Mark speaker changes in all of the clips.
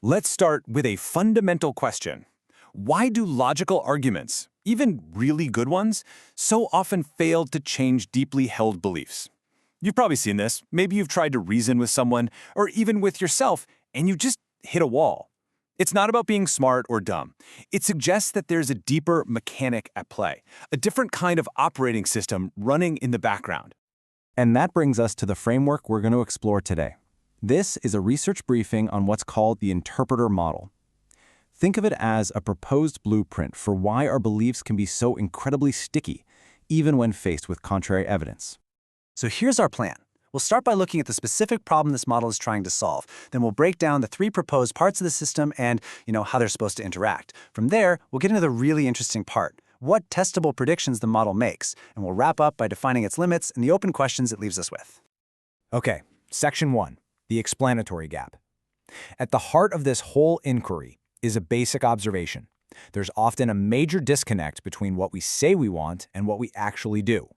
Speaker 1: Let's start with a fundamental question. Why do logical arguments, even really good ones, so often fail to change deeply held beliefs? You've probably seen this. Maybe you've tried to reason with someone, or even with yourself, and you just hit a wall. It's not about being smart or dumb. It suggests that there's a deeper mechanic at play, a different kind of operating system running in the background.
Speaker 2: And that brings us to the framework we're going to explore today. This is a research briefing on what's called the interpreter model. Think of it as a proposed blueprint for why our beliefs can be so incredibly sticky, even when faced with contrary evidence.
Speaker 3: So here's our plan. We'll start by looking at the specific problem this model is trying to solve. Then we'll break down the three proposed parts of the system and, how they're supposed to interact. From there, we'll get into the really interesting part, what testable predictions the model makes, and we'll wrap up by defining its limits and the open questions it leaves us with.
Speaker 4: Okay, Section 1, the explanatory gap. At the heart of this whole inquiry is a basic observation. There's often a major disconnect between what we say we want and what we actually do.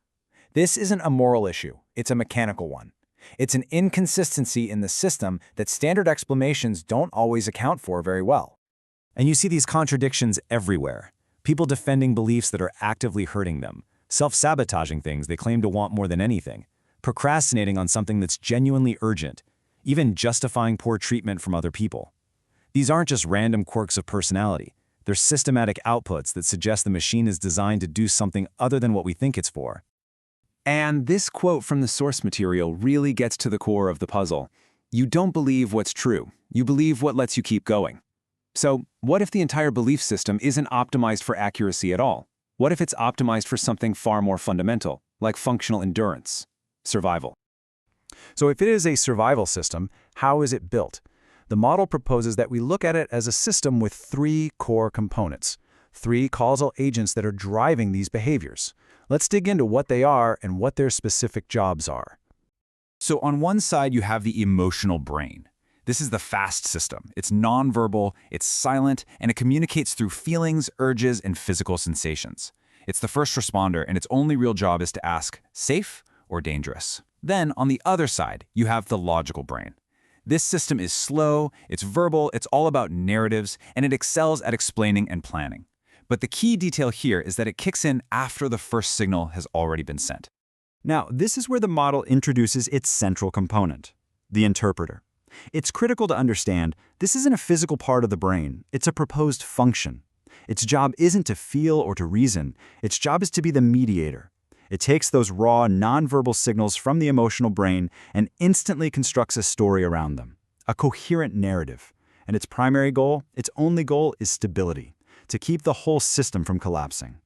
Speaker 4: This isn't a moral issue, it's a mechanical one. It's an inconsistency in the system that standard explanations don't always account for very well.
Speaker 2: And you see these contradictions everywhere. People defending beliefs that are actively hurting them, self-sabotaging things they claim to want more than anything, procrastinating on something that's genuinely urgent, even justifying poor treatment from other people. These aren't just random quirks of personality. They're systematic outputs that suggest the machine is designed to do something other than what we think it's for.
Speaker 1: And this quote from the source material really gets to the core of the puzzle. You don't believe what's true. You believe what lets you keep going. So, what if the entire belief system isn't optimized for accuracy at all? What if it's optimized for something far more fundamental, like functional endurance, survival?
Speaker 4: So if it is a survival system, how is it built? The model proposes that we look at it as a system with three core components, three causal agents that are driving these behaviors. Let's dig into what they are and what their specific jobs are.
Speaker 1: So on one side, you have the emotional brain. This is the fast system. It's nonverbal, it's silent, and it communicates through feelings, urges, and physical sensations. It's the first responder, and its only real job is to ask, safe or dangerous? Then, on the other side, you have the logical brain. This system is slow, it's verbal, it's all about narratives, and it excels at explaining and planning. But the key detail here is that it kicks in after the first signal has already been sent.
Speaker 2: Now, this is where the model introduces its central component, the interpreter. It's critical to understand this isn't a physical part of the brain, it's a proposed function. Its job isn't to feel or to reason, its job is to be the mediator. It takes those raw, nonverbal signals from the emotional brain and instantly constructs a story around them, a coherent narrative. And its primary goal, its only goal, is stability, to keep the whole system from collapsing.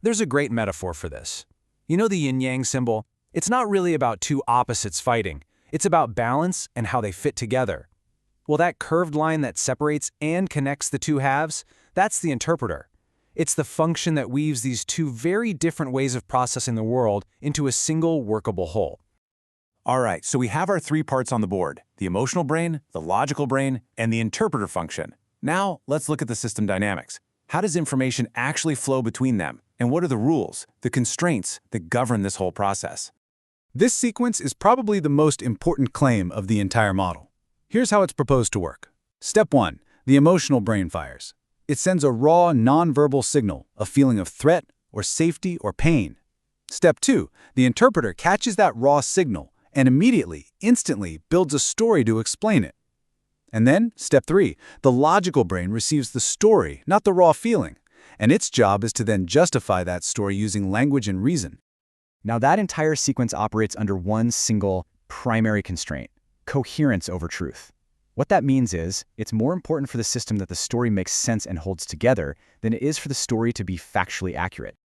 Speaker 4: There's a great metaphor for this. You know the yin-yang symbol? It's not really about two opposites fighting. It's about balance and how they fit together. Well, that curved line that separates and connects the two halves, that's the interpreter. It's the function that weaves these two very different ways of processing the world into a single workable whole.
Speaker 1: All right, so we have our three parts on the board, the emotional brain, the logical brain, and the interpreter function. Now, let's look at the system dynamics. How does information actually flow between them? And what are the rules, the constraints that govern this whole process?
Speaker 5: This sequence is probably the most important claim of the entire model. Here's how it's proposed to work. Step 1. The emotional brain fires. It sends a raw, nonverbal signal, a feeling of threat or safety or pain. Step 2. The interpreter catches that raw signal and immediately, instantly, builds a story to explain it. And then, Step 3. The logical brain receives the story, not the raw feeling. And its job is to then justify that story using language and reason.
Speaker 2: Now that entire sequence operates under one single primary constraint, coherence over truth. What that means is, it's more important for the system that the story makes sense and holds together than it is for the story to be factually accurate.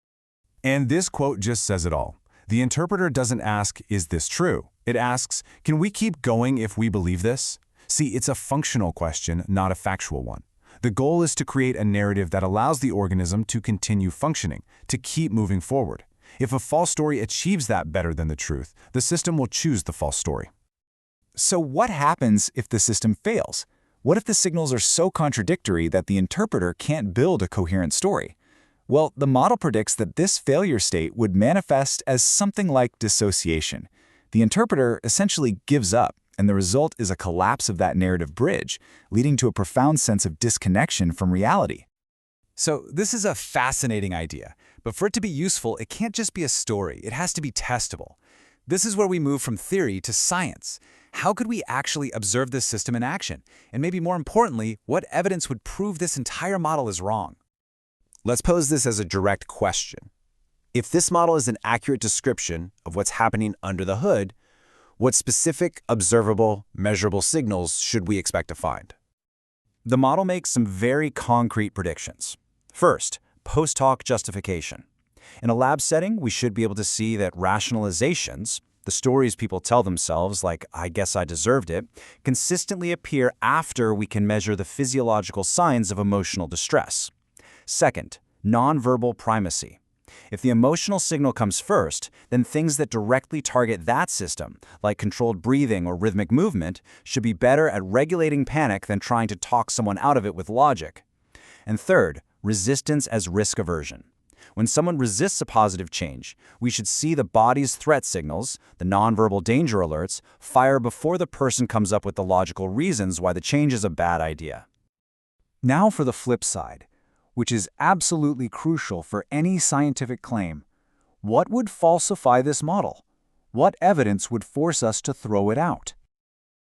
Speaker 1: And this quote just says it all. The interpreter doesn't ask, is this true? It asks, can we keep going if we believe this? See, it's a functional question, not a factual one. The goal is to create a narrative that allows the organism to continue functioning, to keep moving forward. If a false story achieves that better than the truth, the system will choose the false story.
Speaker 6: So what happens if the system fails? What if the signals are so contradictory that the interpreter can't build a coherent story? Well, the model predicts that this failure state would manifest as something like dissociation. The interpreter essentially gives up, and the result is a collapse of that narrative bridge, leading to a profound sense of disconnection from reality.
Speaker 1: So this is a fascinating idea, but for it to be useful, it can't just be a story. It has to be testable. This is where we move from theory to science. How could we actually observe this system in action? And maybe more importantly, what evidence would prove this entire model is wrong?
Speaker 3: Let's pose this as a direct question. If this model is an accurate description of what's happening under the hood, what specific, observable, measurable signals should we expect to find?
Speaker 2: The model makes some very concrete predictions. First, post-hoc justification. In a lab setting, we should be able to see that rationalizations, the stories people tell themselves, like, I guess I deserved it, consistently appear after we can measure the physiological signs of emotional distress. Second, nonverbal primacy. If the emotional signal comes first, then things that directly target that system, like controlled breathing or rhythmic movement, should be better at regulating panic than trying to talk someone out of it with logic. And third, resistance as risk aversion. When someone resists a positive change, we should see the body's threat signals, the nonverbal danger alerts, fire before the person comes up with the logical reasons why the change is a bad idea.
Speaker 6: Now for the flip side, which is absolutely crucial for any scientific claim. What would falsify this model? What evidence would force us to throw it out?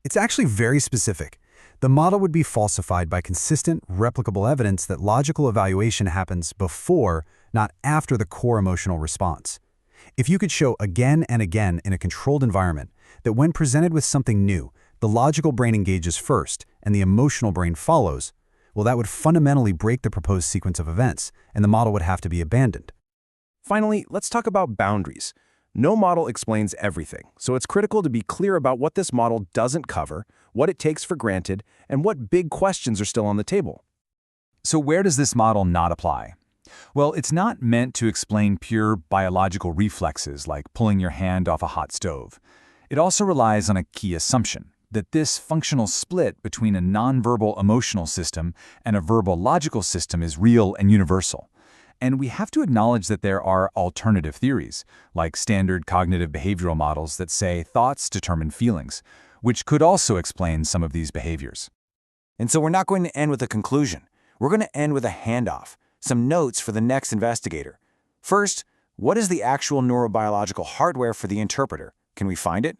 Speaker 5: It's actually very specific. The model would be falsified by consistent, replicable evidence that logical evaluation happens before, not after the core emotional response. If you could show again and again in a controlled environment that when presented with something new, the logical brain engages first and the emotional brain follows, well, that would fundamentally break the proposed sequence of events, and the model would have to be abandoned.
Speaker 7: Finally, let's talk about boundaries. No model explains everything, so it's critical to be clear about what this model doesn't cover, what it takes for granted, and what big questions are still on the table.
Speaker 1: So where does this model not apply? Well, it's not meant to explain pure biological reflexes like pulling your hand off a hot stove. It also relies on a key assumption, that this functional split between a nonverbal emotional system and a verbal logical system is real and universal. And we have to acknowledge that there are alternative theories, like standard cognitive behavioral models that say thoughts determine feelings, which could also explain some of these behaviors.
Speaker 3: And so we're not going to end with a conclusion. We're going to end with a handoff, some notes for the next investigator. First, what is the actual neurobiological hardware for the interpreter? Can we find it?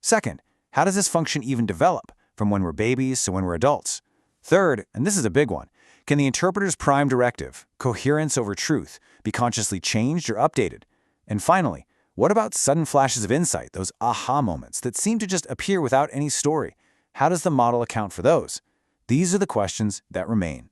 Speaker 3: Second, how does this function even develop, from when we're babies to when we're adults? Third, and this is a big one, can the interpreter's prime directive, coherence over truth, be consciously changed or updated? And finally, what about sudden flashes of insight, those aha moments that seem to just appear without any story? How does the model account for those? These are the questions that remain.